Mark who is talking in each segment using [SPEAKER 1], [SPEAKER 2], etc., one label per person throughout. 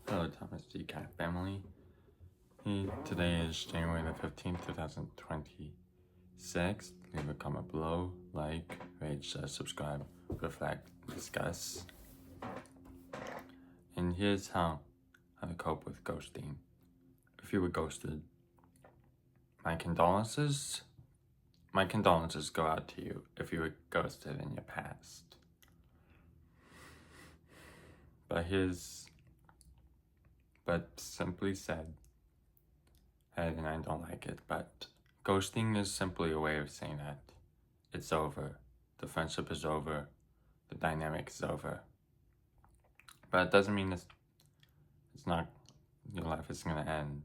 [SPEAKER 1] Hello, Thomas G. Cat family. Today is January the 15th, 2026. Leave a comment below, like, rate, share, subscribe, reflect, discuss. And here's how to cope with ghosting. If you were ghosted, my condolences go out to you if you were ghosted in your past. But simply said, and I don't like it, but ghosting is simply a way of saying that it's over. The friendship is over. The dynamic is over. But it doesn't mean it's not, your life is going to end.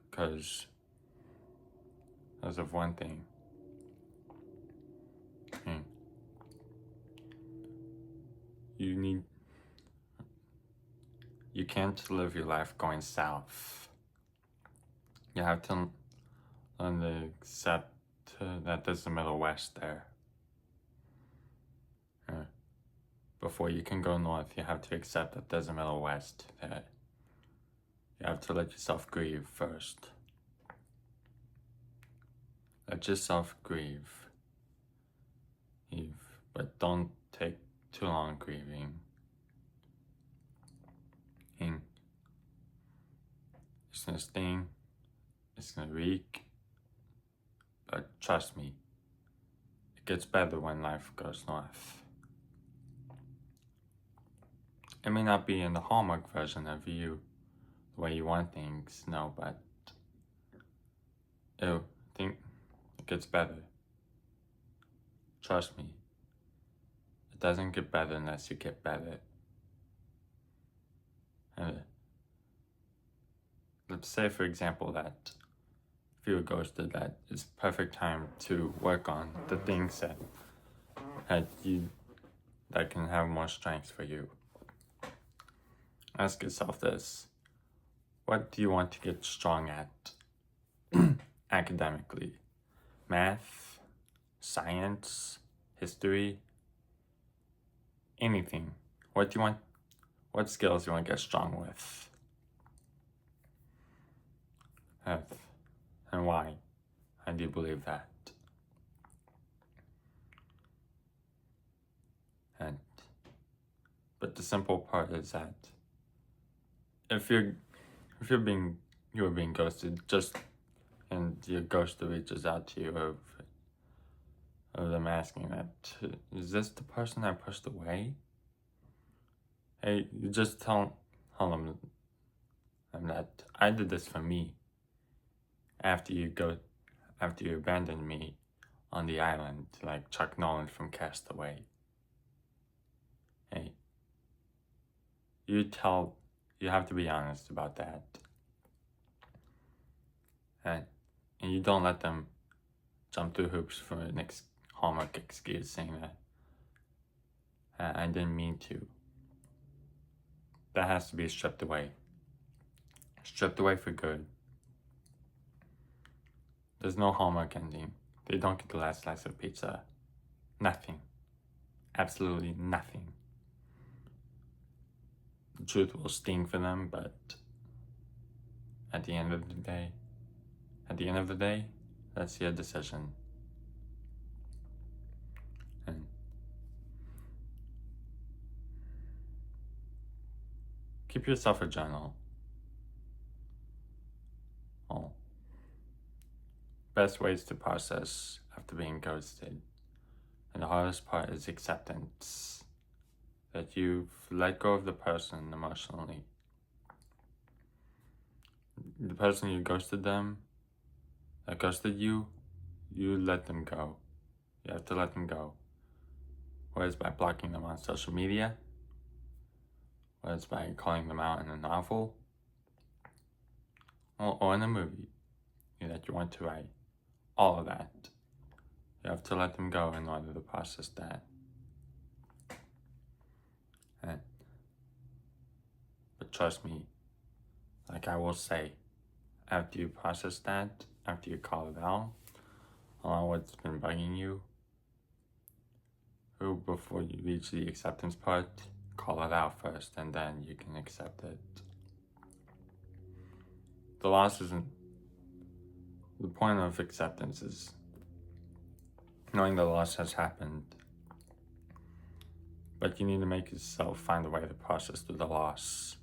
[SPEAKER 1] Because of one thing. You can't live your life going south. You have to learn to accept that there's a Middle West there. Before you can go north, you have to accept that there's a Middle West there. You have to let yourself grieve first. Let yourself grieve. But don't take too long grieving. It's gonna sting. It's gonna reek. But trust me, it gets better when life goes north. It may not be in the Hallmark version of you, the way you want things, no, but I think it gets better. Trust me, it doesn't get better unless you get better. Let's say, for example, that if you were ghosted, that it's perfect time to work on the things that can have more strength for you. Ask yourself this: what do you want to get strong at academically? Math, science, history, anything. What skills do you want to get strong with? And why? How do you believe that? But the simple part is that if you were being ghosted, and your ghoster reaches out to you of them asking that, is this the person I pushed away? Hey, you just tell them that I did this for me. After you abandoned me on the island, like Chuck Nolan from Castaway. Hey, you have to be honest about that. And you don't let them jump through hoops for an Hallmark excuse saying that I didn't mean to. That has to be stripped away. Stripped away for good. There's no Hallmark ending. They don't get the last slice of pizza. Nothing. Absolutely nothing. The truth will sting for them, but at the end of the day, that's your decision. And keep yourself a journal. Best ways to process after being ghosted. And the hardest part is acceptance. That you've let go of the person emotionally. The person you ghosted you, you let them go. You have to let them go. Whether it's by blocking them on social media, whether it's by calling them out in a novel, or in a movie that you want to write. All of that. You have to let them go in order to process that. But trust me, like I will say, after you process that, after you call it out, along what's been bugging you, or before you reach the acceptance part, call it out first, and then you can accept it. The loss isn't. The point of acceptance is knowing the loss has happened, but you need to make yourself find a way to process through the loss.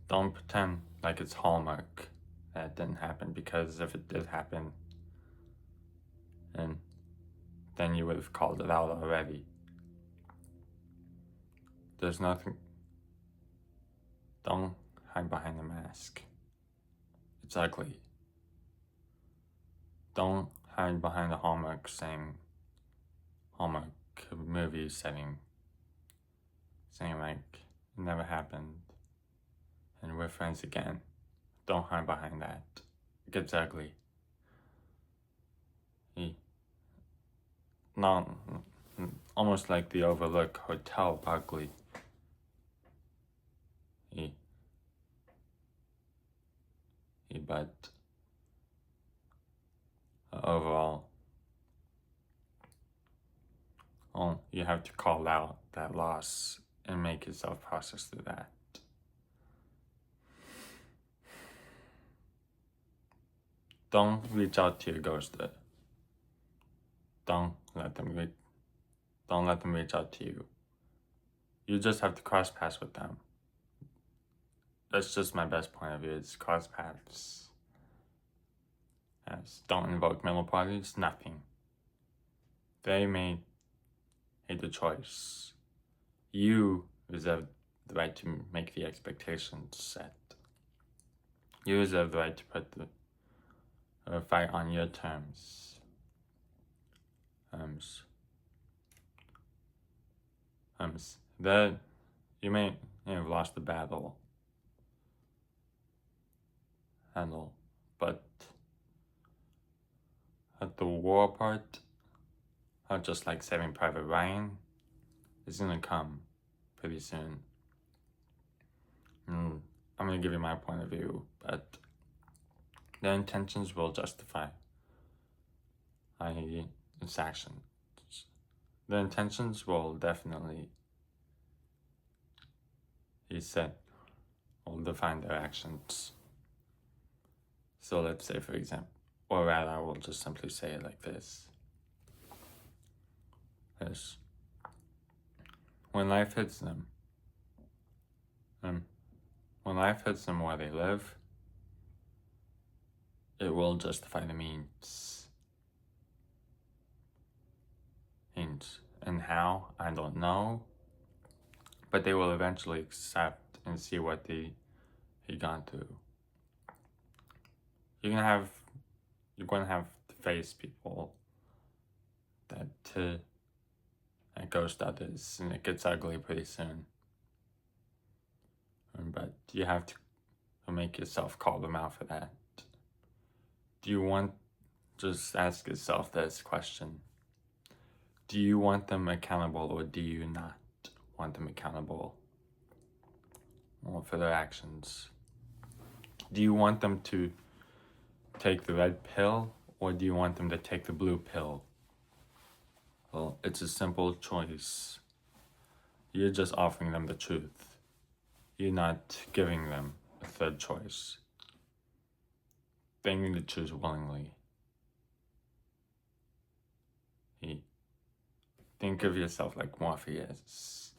[SPEAKER 1] Don't pretend like it's Hallmark that it didn't happen, because if it did happen, and then you would have called it out already. There's nothing. Don't hide behind the mask. It's ugly. Don't hide behind the Hallmark movie setting, saying like it never happened and we're friends again. Don't hide behind that. It gets ugly. Not almost like the Overlook Hotel ugly. But overall, you have to call out that loss and make yourself process through that. Don't reach out to your ghoster. Don't let them reach out to you. You just have to cross paths with them. That's just my best point of view, is cross paths. Don't invoke mental parties, nothing. They made the choice. You reserve the right to make the expectations set. You reserve the right to put the fight on your terms. That you may have lost the battle, but at the war part, just like Saving Private Ryan, is gonna come pretty soon. I'm gonna give you my point of view, but their intentions will justify its actions. The intentions will definitely will define their actions. So let's say, for example, or rather, I will just simply say it like this. When life hits them, where they live, it will justify the means. And how, I don't know, but they will eventually accept and see what he gone through. You're gonna have to face people that ghost others, and it gets ugly pretty soon. But you have to make yourself call them out for that. Just ask yourself this question. Do you want them accountable, or do you not want them accountable for their actions? Do you want them to take the red pill, or do you want them to take the blue pill? Well, it's a simple choice. You're just offering them the truth. You're not giving them a third choice. They need to choose willingly. Think of yourself like Morpheus,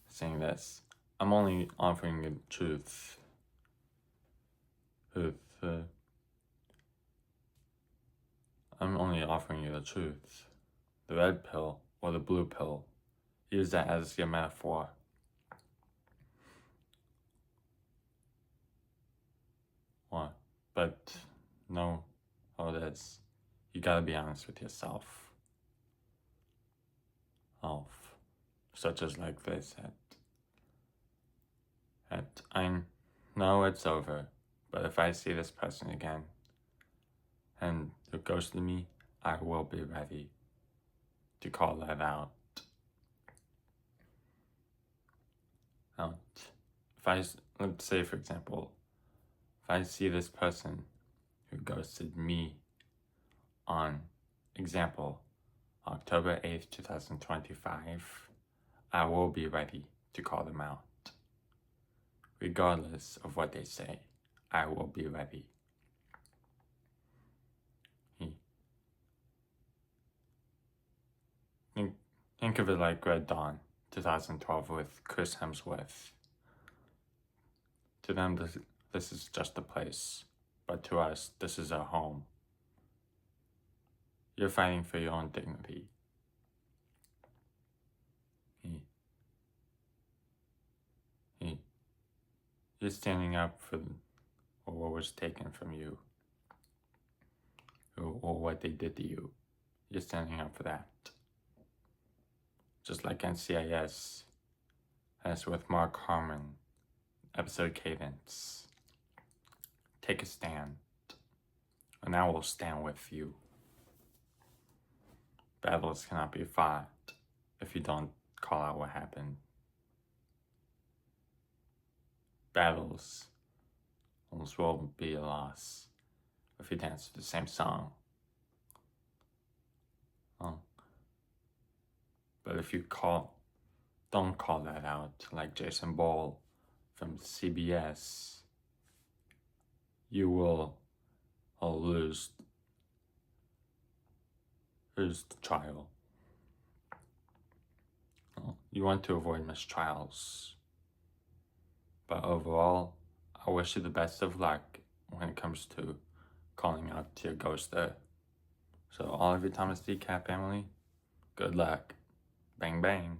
[SPEAKER 1] saying this: I'm only offering you the truth. I'm only offering you the truth. The red pill or the blue pill, use that as your metaphor. But know how it is. You gotta be honest with yourself. Such as like this, I know it's over, but if I see this person again and it goes to me, I will be ready to call that out. Let's say, for example, if I see this person who ghosted me on October 8th, 2025, I will be ready to call them out. Regardless of what they say, I will be ready. Think of it like Red Dawn, 2012 with Chris Hemsworth. To them, this is just a place, but to us, this is our home. You're fighting for your own dignity. You're standing up for what was taken from you, or what they did to you. You're standing up for that. Just like NCIS, as with Mark Harmon, episode cadence. Take a stand, and I will stand with you. Battles cannot be fought if you don't call out what happened. Battles almost will be a loss if you dance to the same song. But if you don't call that out, like Jason Ball from CBS, you will lose the trial. You want to avoid mistrials. But overall, I wish you the best of luck when it comes to calling out to your ghoster. So all of you Thomas D. Cat family, good luck. Bang bang.